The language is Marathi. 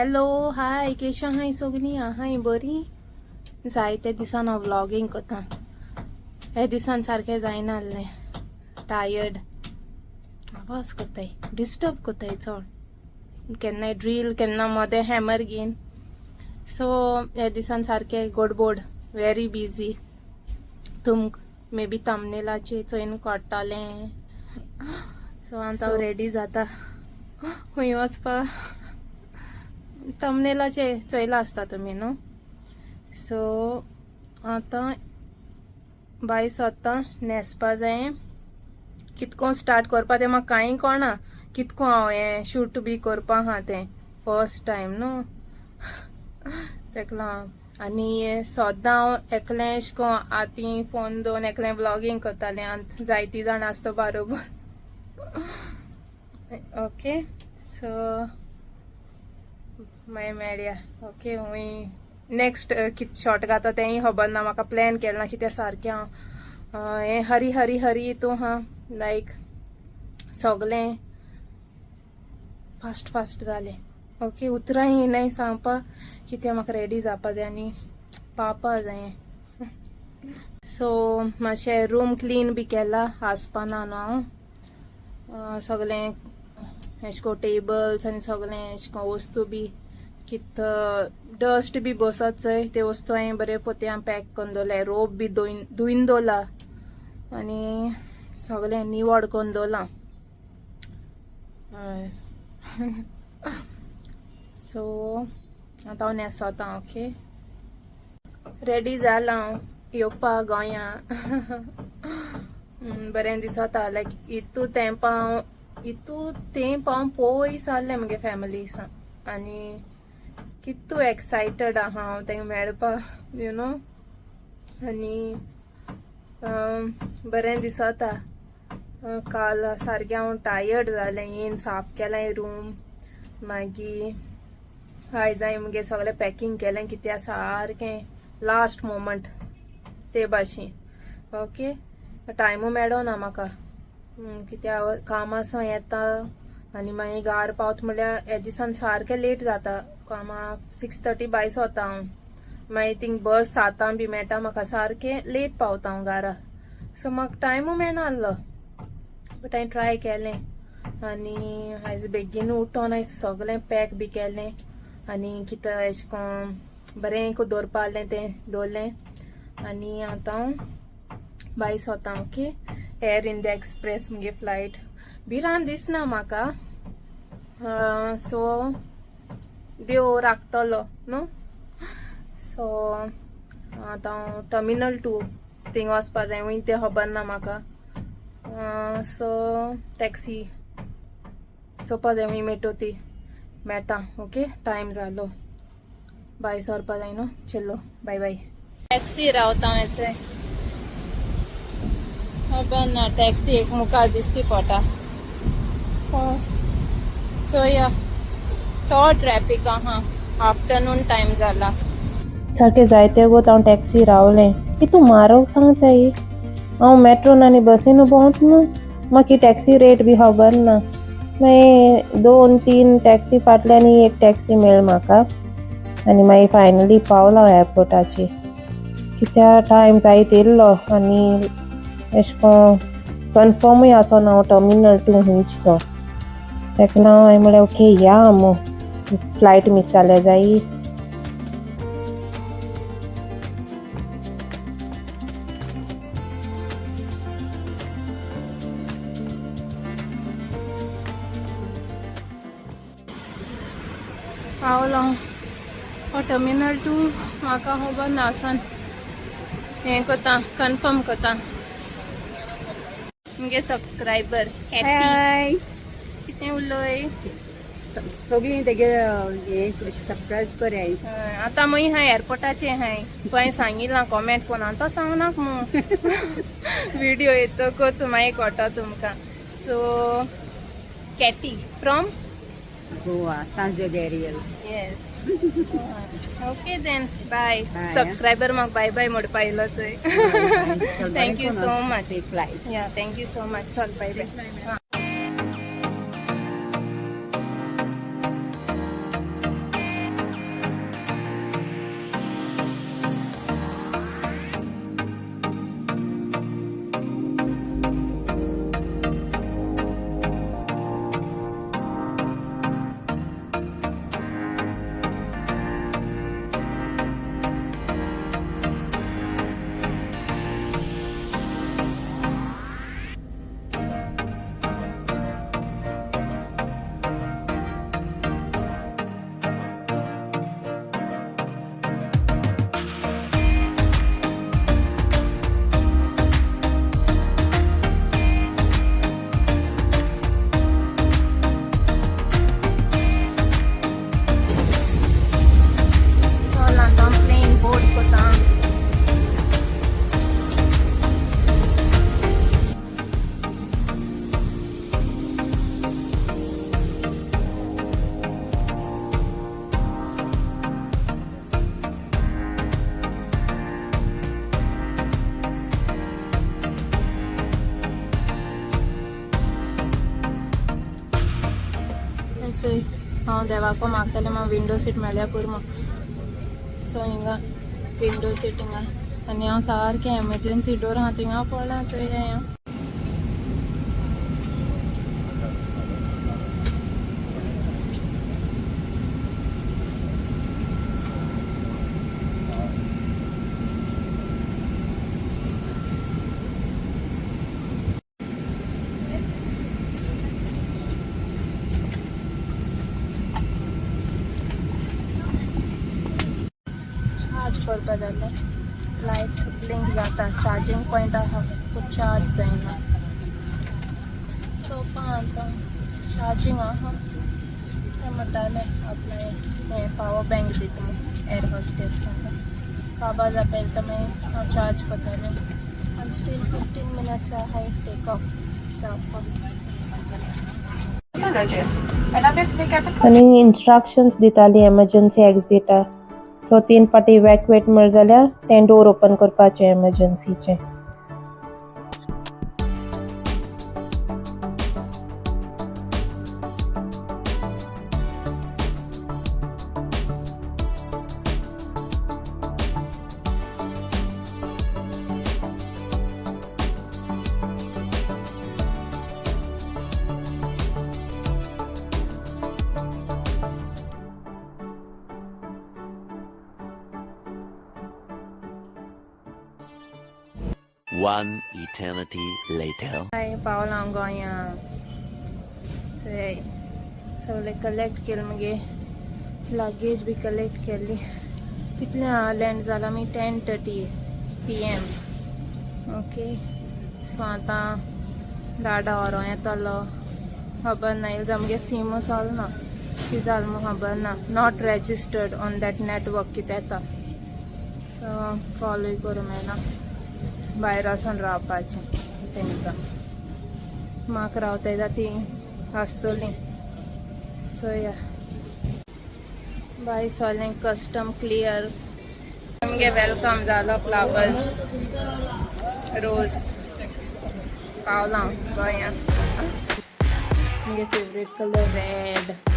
हॅलो हाय केशव हाय सगळीं आहाय बरी जायते दिसान हांव व्लॉगिंग करता हे दिसान सारकें जायना आसलें टायर्ड आवाज कोत्ताय डिस्टर्ब कोत्ताय चड केन्नाय ड्रील केन्ना मदें हॅमर घेवन सो हे दिसान सारकें गडबड वेरी बिजी तुमक मे बी तमनेलाचेर चोयन काडटलें सो आतां हांव रेडी जाता खूंय वचपा तमनेलाचे चोयला आसता तुमी न्हू सो आतां बाय सोदता न्हेसपा जाय कितको स्टार्ट करपा तें म्हाका कांय कळना कितको हांव हें शूट बी करपा आहा तें फर्स्ट टायम न्हू तेका लागून आनी सोद्दां हांव एकलें एशें को हातीं फोन दवरून एकलें ब्लॉगिंग करतालें आनी जायतीं जाणां आसता बरोबर ओके सो मागीर मेळया ओके हूंय नेक्स्ट कितें शॉट घाता तेंय खबर ना म्हाका प्लॅन केलें ना कित्याक सारकें हांव हें हरी हरी हरी हितूं हा लायक सगलें फास्ट फास्ट जालें ओके उतरां येयनाय सांगपा कित्याक म्हाका रेडी जावपा जाय आनी पावपा जाय सो मातशें रूम क्लीन बी केला आसपाना न्हू हांव सगलें एशें को टेबल्स आनी सगलें एशें को वस्तू बी कित डस्ट बी बसत चोय ते वस्तू हांवें बरें पोतयां पॅक करून दवरले रोप बी धुवन दवरला आनी सगलें निवड करून दवरलां सो आतां हांव न्हेसोतां ओके रेडी जालां हांव येवपा गोंयां बरें दिसोता लायक इतू तेंपां हांव पयस जाल्लें म्हगे फॅमिली आनी कितू एक्सायटेड आहा हांव तेंका मेळपा यू नो आनी बरें दिसोता काल सारकें हांव टायर्ड जालें येवन साफ केलें रूम मागीर आयज हांवें मुगे सगलें पॅकींग केलें कित्याक सारकें लास्ट मोमेंट ते भाशेन ओके टायमू मेळोना म्हाका कित्याक कामां येता आनी मागीर घार पावता म्हळ्यार हे दिसान सारकें लेट जाता कामां 6:30 बाय सोता हांव मागीर थिंग बस 7 बी मेळटा म्हाका सारकें लेट पावता हांव घारा सो म्हाका टायमू मेळना आसलो बट हांवें ट्राय केलें आनी आयज बेगीन उठोन आयज सगलें पॅक बी केलें आनी कितें एशें कोन्न बरें को दवरपा आहलें तें दवरलें आनी आतां हांव बाय सोता ओके एअर इंडिया एक्सप्रेस मुगे फ्लायट भिरांत दिसना म्हाका सो देव राखतलो न्हू सो आतां हांव टर्मिनल 2 थिंग वचपा जाय वय तें खबर ना म्हाका सो टॅक्सी चोवपा जाय वय मेळटो ती मेळटा ओके टायम जालो बाय सरपा जाय न्हू चलो बाय बाय टॅक्सी रावता हेचें खबर ना टॅक्सी एक मुखार दिसती पडटा चोया चड ट्रॅफिक आहा आफ्टरनून टायम जाला सारकें जायते गोत हांव टॅक्सी रावलें कितू म्हारग सांगताय हांव मेट्रोन आनी बसीन भोंवत न्हू म्हाका टॅक्सी रेट बी खबर ना मागीर 2-3 टॅक्सी फाटल्यान एक टॅक्सी मेळ म्हाका आनी मागीर फायनली पावलां एअरपोर्टाचेर कित्याक टायम जायत येयल्लो आनी एशें कोन्न कन्फर्मूय आसोना हांव टर्मिनल 2 हुंयच तो तेका लागून हांवें म्हळें ओके या मो फ्लायट मिस जालें जायी पावलां टर्मिनल 2 म्हाका खबर ना आसन हें कोता कन्फर्म कोता मुगे सब्सक्रायबर हाय कितें उलय सगळीं तेगे हे सबस्क्रायब कराय आतां मुय हाय एअरपोर्टाचेर हाय पळय सांगिलां कॉमेंट कोण आतां सांगनाक मू व्हिडिओ येतकच मागीर कळटा तुमकां सो कॅटी फ्रॉम गोवा सांजोगेरियल yes okay then bye subscriber म्हाका बाय बाय म्हणपा आयलो चोय थँक्यू सो मच फ्लायट या थँक्यू सो मच चल बाय बाय देवाको मागताले मग विंडो सीट मेळ्ळ्या पुरो सो हिंगा विंडो सीट हिंगा आनी हांव सारकें एमर्जन्सी डोर आहा थिंगा पडलां चोय हांव चार्ज करपा जालें लायट ब्लिंक जाता चार्जिंग पॉयंट आहा पूण चार्ज जायना चोवपा आतां चार्जिंग आहा तें म्हणटालें आपलें हें पावर बँक दिता म्हूण एअर होस्टेस ताका बाबा जापेल तर मागीर हांव चार्ज करतालें आनी स्टील 15 मिनट्स आहाय टेक ऑफ जावपाक आनी इंस्ट्रक्शन्स दिताली एमर्जन्सी एक्झिटा सो 3 पाटी इवॅक्युएट म्हळ जाल्यार तें डोर ओपन करपाचें एमर्जन्सीचें One eternity later. हाय पावलां गोंयां चोय सगळें कलेक्ट केलें मगे लगेज बी कलेक्ट केली कितल्या लँड जाला आमी 10:30 PM ओके सो आतां 10 वरां येतलो खबर ना इल्लो मगे सिम चलना कितें जालें म्हूण खबर ना not registered on that network कितें येता सो कॉलूय करूं मेळना भायर वचोन रावपाचें तेंकां म्हाका रावता येता ती आसतलीं चोया बाय सोलें कस्टम क्लियर आमगे वेलकम जालो फ्लावर्स रोज पावलां गोंयां म्हगे फेवरेट कलर रेड